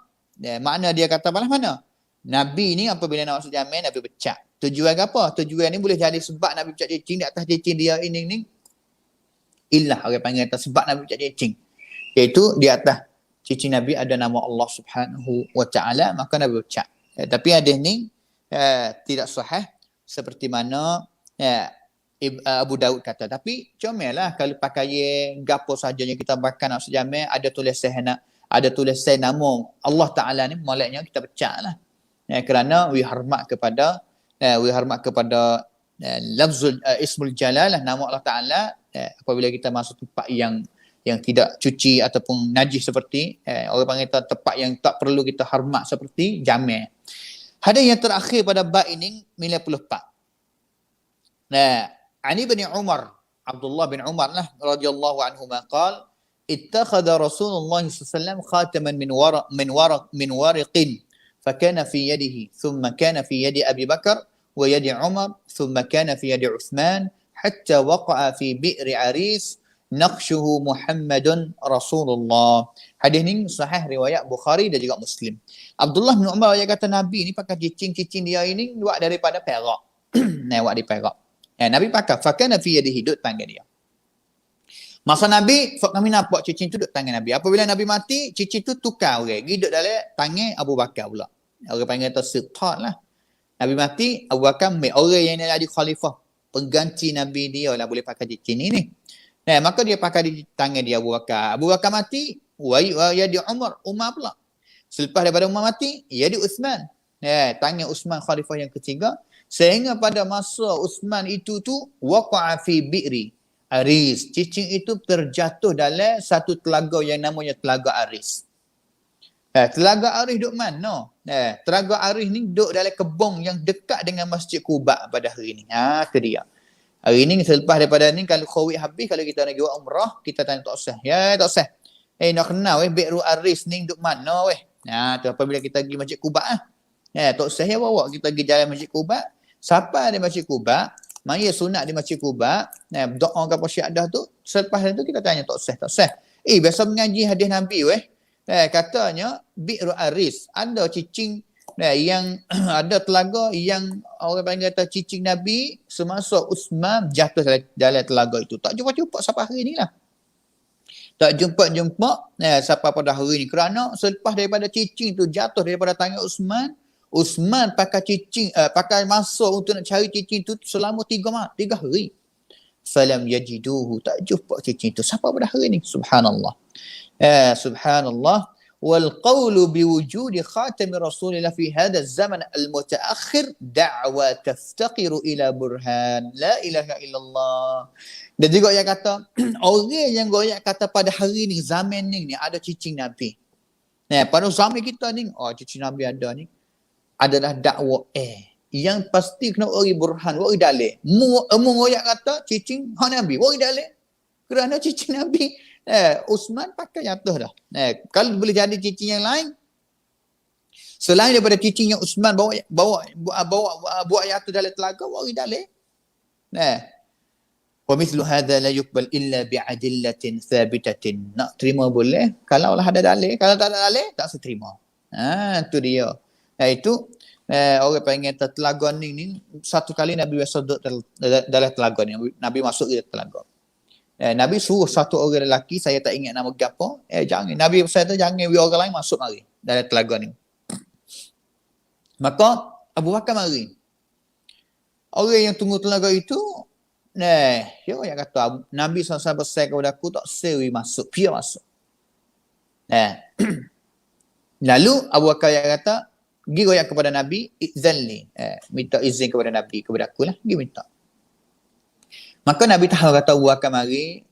Makna dia kata balas mana? Nabi ni apabila nak masuk jamin, Nabi pecah. Tujuan apa? Tujuan ni boleh jadi sebab Nabi pecah cicing di atas cicing dia ini. Illah orang panggil kata sebab Nabi pecah cicing. Iaitu di atas cicing Nabi ada nama Allah Subhanahu wa taala, maka Nabi pecah. Tapi hadis ni tidak sahih seperti mana Abu Daud kata. Tapi comellah kalau pakai gapo saja yang kita bakar nak sejamai, ada tulisan nama Allah Taala ni, moleknya kita pecahlah. Kerana we hormat kepada lafzul ismul jalalah, nama Allah Taala. Apabila kita masuk tempat yang tidak cuci ataupun najis seperti orang panggil tempat yang tak perlu kita hormat seperti jamai. Hadis yang terakhir pada bab ini 94. Ani bin Umar, Abdullah bin Umar lah radhiyallahu anhu qala ittakhadha Rasulullah sallallahu alaihi wasallam khataman min warqin fakana fi yadihi thumma kana fi yadi Abi Bakar wa yadi Umar thumma kana fi yadi Uthman hatta waqa'a fi bi'ri Aris naqshuhu Muhammadun Rasulullah. Hadis ni sahih riwayat Bukhari dan juga Muslim. Abdullah bin Umar dia kata Nabi ni pakai cicing dia ini buat daripada perak. Buat di perak. Nabi pakai fakana fi yadihi, duduk tangan dia. Masa Nabi, kami nampak cicing tu duduk tangan Nabi. Apabila Nabi mati, cicing tu tukar orang. Duduk dalam tangan Abu Bakar pula. Orang panggil tu sitat lah. Nabi mati, Abu Bakar ambil. Orang yang jadi khalifah, pengganti Nabi dia lah boleh pakai cicing ni. Maka dia pakai di tangan dia Abu Bakar. Abu Bakar mati, jadi Umar pula. Selepas daripada Umar mati, jadi Uthman. Tangan Uthman khalifah yang ketiga. Sehingga pada masa Uthman itu tu waqa'a fi bi'ri Aris. Cicing itu terjatuh dalam satu telaga yang namanya Telaga Aris. Telaga Aris duduk mana? Telaga Aris ni duduk dalam kebun yang dekat dengan Masjid Quba pada hari ni. Itu dia. Hari ni selepas daripada ni kalau Covid habis, kalau kita nak buat umrah, kita tanya Tok Seh. Ya Tok Seh. Nak kenal Bi'ru Aris ni duduk mana weh? Tu apabila kita pergi Masjid Quba Tok Seh bawa kita pergi jalan Masjid Quba. Sampai di Masjid Quba, mari sunat di Masjid Quba, doa ke syahadah tu, selepas itu kita tanya Tok Seh. Biasa mengaji hadis Nabi weh. Katanya Bi'ru Aris, ada cicing yang ada telaga yang orang panggil kata cicing Nabi semasa Uthman jatuh dalam telaga itu. Tak jumpa-jumpa sampai hari ni lah. Tak jumpa sampai pada hari ni. Kerana selepas daripada cicing tu jatuh daripada tangan Uthman, Uthman pakai cicing, pakai masa untuk nak cari cicing tu selama 3 hari. Falam yajiduhu, tak jumpa cicing tu sampai pada hari ni. Subhanallah. Subhanallah. Wal qawlu biwujudi khatami Rasulillah fi hadha zaman al-mutaakhir da'wa taftaqiru ila burhan. La ilaha illallah. Dan juga yang kata orang yang goyak kata pada hari ni zaman ni ada cicing Nabi. Pada zaman kita ni cicing Nabi ada ni adalah dakwa yang pasti kena ori burhan, ori dalil. Mu goyak kata cicing Nabi, ori dalil. Kerana cicing Nabi Uthman pakai jatuh dah. Kalau boleh jadi cicing yang lain selain daripada cicing yang Uthman bawa buat jatuh dalam telaga, ori dalil. Wa mithlu hadha la yuqbal illa bi'adillatin thabitatin. Nak terima boleh kalau lah ada dalil, kalau tak ada dalil tak seterima. Tu dia. Itu orang panggil telaga ni satu kali Nabi biasa duduk dalam telaga ni. Nabi masuk ke telaga. Nabi suruh satu orang lelaki, saya tak ingat nama apa. Jangan. Nabi kata jangan orang lain masuk mari dalam telaga ni. Maka Abu Bakar mari. Orang yang tunggu telaga itu, yang kata Nabi SAW bersaing kepada aku, tak seri masuk, pia masuk. Lalu Abu Bakar yang kata, pergi goyak kepada Nabi, izanli. Minta izin kepada Nabi, kepada aku lah, pergi minta. Maka Nabi tahu kata Abu Bakar mari,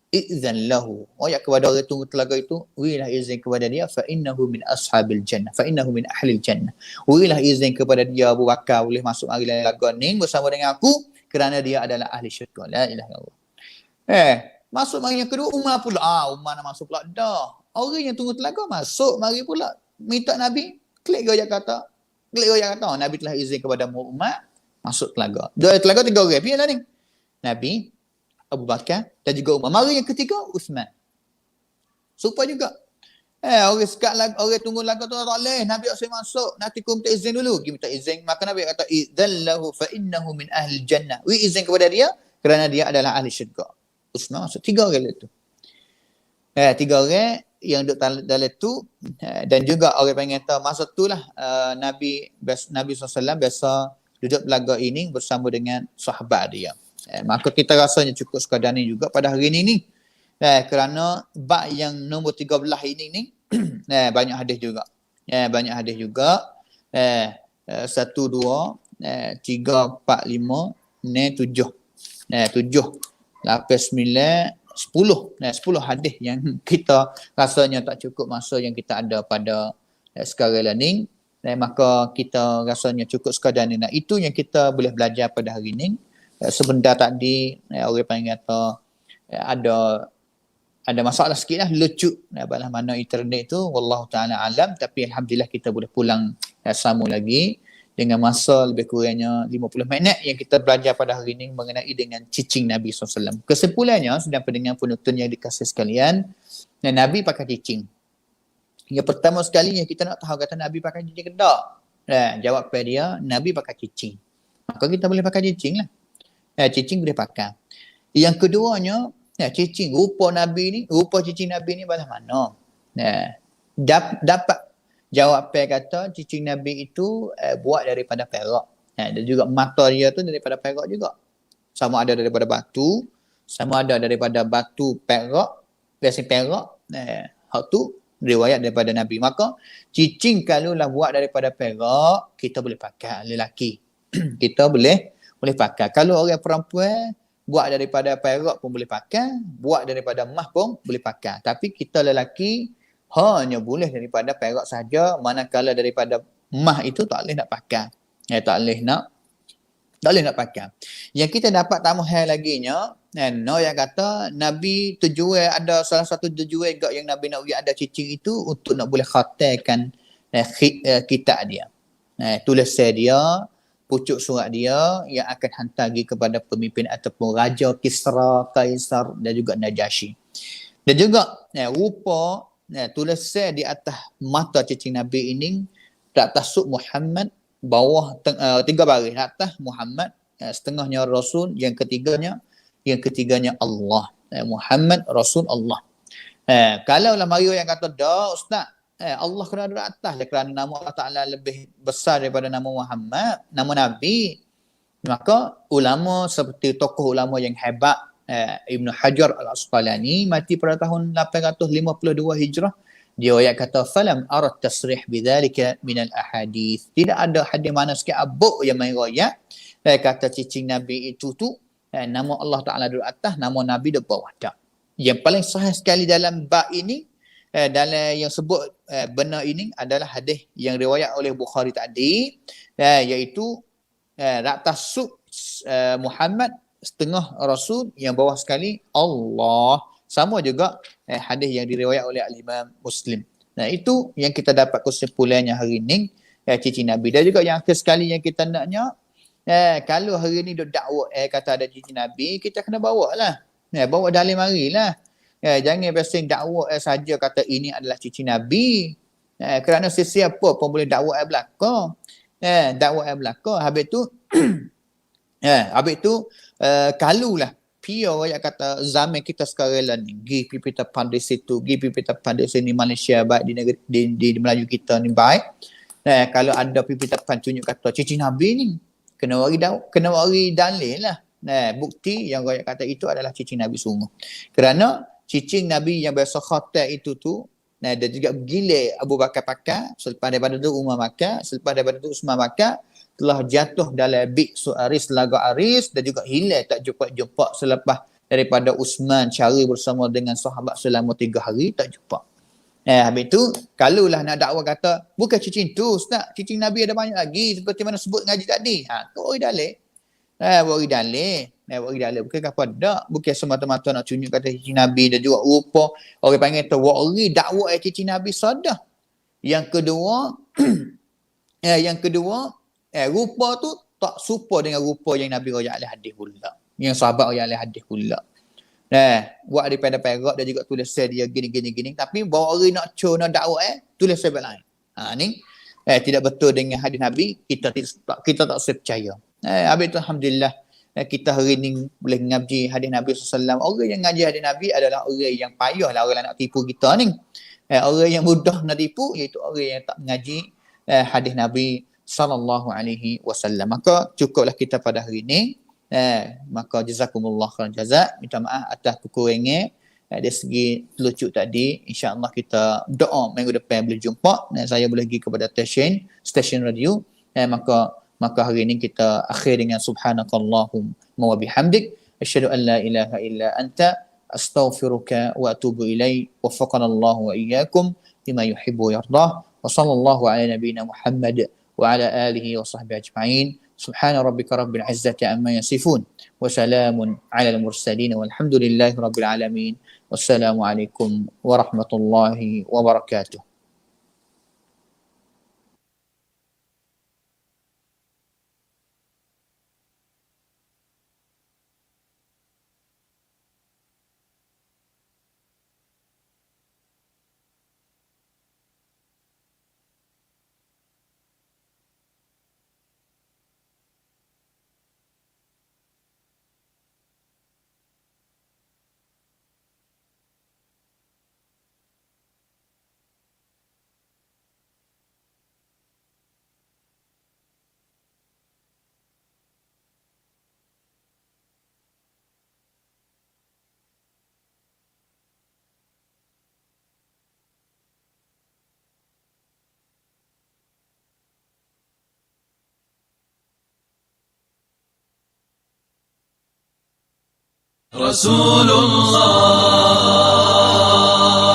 izan lahu. Goyak kepada orang tunggu telaga itu, berilah izin kepada dia, fa innahu min ashabil jannah, fa innahu min ahlil jannah. Berilah izin kepada dia Abu Bakar boleh masuk mari dalam telaga ni bersama dengan aku, kerana dia adalah ahli syurga. La ilaha illallah. Masuk mari yang kedua Umar pula. Umar nak masuk pula dah. Orang yang tunggu telaga masuk mari pula. Minta Nabi, klik goyak kata. Nabi telah izin kepada Umar masuk telaga. Dua telaga 3 orang. Pian ni? Nabi, Abu Bakar dan juga Umar. Mari yang ketiga Uthman. Supaya juga. Orang sekat lagi, orang tunggu lagu tu tak boleh. Nabi tak masuk. Nanti ku minta izin dulu. Dia minta izin. Maka Nabi kata, idzan lahu fa innahu min ahli jannah. We izin kepada dia kerana dia adalah ahli syurga. Uthman masuk. 3 orang itu. 3 orang yang duduk dalam tu. Dan juga orang panggil kata masa tu lah Nabi SAW biasa duduk belaga ini bersama dengan sahabat dia. Maka kita rasanya cukup sekadar ni juga pada hari ini. Kerana bab yang nombor 13 ini ni banyak hadis juga. Banyak hadis juga. 1, 2, 3, 4, 5, 7. 7, 8, 9, 10 hadis yang kita rasanya tak cukup masa yang kita ada pada sekarang ni. Maka kita rasanya cukup sekadar ni. Itu yang kita boleh belajar pada hari ini. Sebentar tadi orang panggil kata ada masalah sikit lah, lecuk balas mana internet tu, wallahu ta'ala alam, tapi alhamdulillah kita boleh pulang sambung lagi dengan masa lebih kurangnya 50 minit yang kita belajar pada hari ini mengenai dengan cicing Nabi SAW. Kesimpulannya, sedang pendengar penonton yang dikasih sekalian, Nabi pakai cicing. Yang pertama sekali yang kita nak tahu kata Nabi pakai cicing ke tak? Jawab pada dia, Nabi pakai cicing. Maka kita boleh pakai cicing lah. Cicing boleh pakai. Yang keduanya, cicing rupa cicing Nabi ni balas mana? Dapat jawab kata cicing Nabi itu buat daripada perak. Dan juga mata dia tu daripada perak juga. Sama ada daripada batu, sama ada daripada batu perak, biasa perak. Hak tu riwayat daripada Nabi. Maka cicing kalau lah buat daripada perak, kita boleh pakai lelaki. Kita boleh pakai. Kalau orang perempuan buat daripada perak pun boleh pakai, buat daripada emas pun boleh pakai. Tapi kita lelaki hanya boleh daripada perak saja, manakala daripada emas itu tak boleh nak pakai. Tak boleh nak pakai. Yang kita dapat tambahan lagi nya, yang kata Nabi tujuan, ada salah satu tujuan juga yang Nabi nak ada cicing itu untuk nak boleh khatamkan kitab dia. Tulisan dia, pucuk surat dia yang akan hantar kepada pemimpin ataupun Raja Kisra, Kaisar dan juga Najasyi. Dan juga rupa tulisan di atas mata cicing Nabi ini, di atas suk Muhammad, bawah 3 baris, atas Muhammad, setengahnya Rasul, yang ketiganya Allah. Muhammad Rasul Allah. Kalau lah Mario yang kata, dah Ustaz, Allah kena ada atas je kerana nama Allah Ta'ala lebih besar daripada nama Muhammad, nama Nabi. Maka ulama seperti tokoh ulama yang hebat, Ibn Hajar Al-Asqalani mati pada tahun 852 Hijrah. Dia ayat kata, falam arat tasrih bidzalika min al-ahadith. Tidak ada hadis mana sikit abuk yang main royak. Kata cicing Nabi itu tu, nama Allah Ta'ala di atas, nama Nabi di bawah. Tak. Yang paling sahih sekali dalam bab ini, dalam yang sebut benar ini adalah hadis yang riwayat oleh Bukhari tadi, iaitu ratasuk Muhammad setengah Rasul, yang bawah sekali Allah. Sama juga hadis yang diriwayat oleh Al-Imam Muslim. Nah, itu yang kita dapat kesimpulannya hari ini, cici Nabi. Dan juga yang akhir sekali yang kita naknya, kalau hari ni duk dakwa kata ada cici Nabi, kita kena bawa lah. Bawa dalil marilah. Jangan pasang dakwa saja kata ini adalah cici Nabi. Kerana sesiapa pun boleh dakwa belakang. Dakwa belakang. Habis tu kalulah pio yang kata zaman kita sekarang lah ni, pergi pipita pandai situ, pergi pipita pandai sini, Malaysia baik di negeri di Melayu kita ni baik. Kalau ada pipita pandai tunjuk kata cici Nabi ni, kena wari dalil lah. Bukti yang royak kata itu adalah cici Nabi sungguh. Kerana cici Nabi yang biasa khatam itu tu, dan juga gila Abu Bakar Pakar, selepas daripada tu Umar Bakar, selepas daripada tu Usman Bakar, telah jatuh dalam bi'su Aris, laga Aris, dan juga hilang tak jumpa selepas daripada Usman cari bersama dengan sahabat selama 3 hari, tak jumpa. Habis tu, kalulah nak dakwa kata, bukan cicing tu Ustaz, cicing Nabi ada banyak lagi, seperti mana sebut ngaji tadi. Kau dalil. Bagi dalil. Bukan apa dak, bukan semata-mata nak tunjuk kata cicing Nabi dan juga rupa. Orang panggil tu, wari dakwa cicing Nabi sadah. Yang kedua, rupa tu tak serupa dengan rupa yang Nabi royak oleh hadis pula. Yang sahabat royak oleh hadis pula. Buat daripada perak dan juga tulis dia gini. Tapi bawa orang nak nak dakwa tulis sebab lain. Ni tidak betul dengan hadis Nabi, kita tak percaya. Habis tu alhamdulillah kita hari ni boleh ngaji hadis Nabi SAW. Orang yang ngaji hadis Nabi adalah orang yang payah lah orang nak tipu kita ni. Orang yang mudah nak tipu iaitu orang yang tak mengaji hadis Nabi sallallahu alaihi wasallam. Maka cukuplah kita pada hari ini. Maka jazakumullah khairan jazak. Minta maaf atas kekurangan dari segi telucuk tadi. InsyaAllah kita doa minggu depan boleh jumpa. Saya boleh pergi kepada stesen radio. Maka hari ini kita akhir dengan subhanakallahumma wa bihamdik asyhadu an la ilaha illa anta astaghfiruka wa atubu ilaik. Waffaqanallahu wa iyyakum lima yuhibbu yardah. Wa sallallahu ala nabiyyina Muhammad wa ala alihi wa sahbihi ajma'in. Subhana rabbika rabbil izzati amma yasifun wa salamun ala al-mursalin walhamdulillahi rabbil alamin. Wassalamu alaikum warahmatullahi wabarakatuh. رسول الله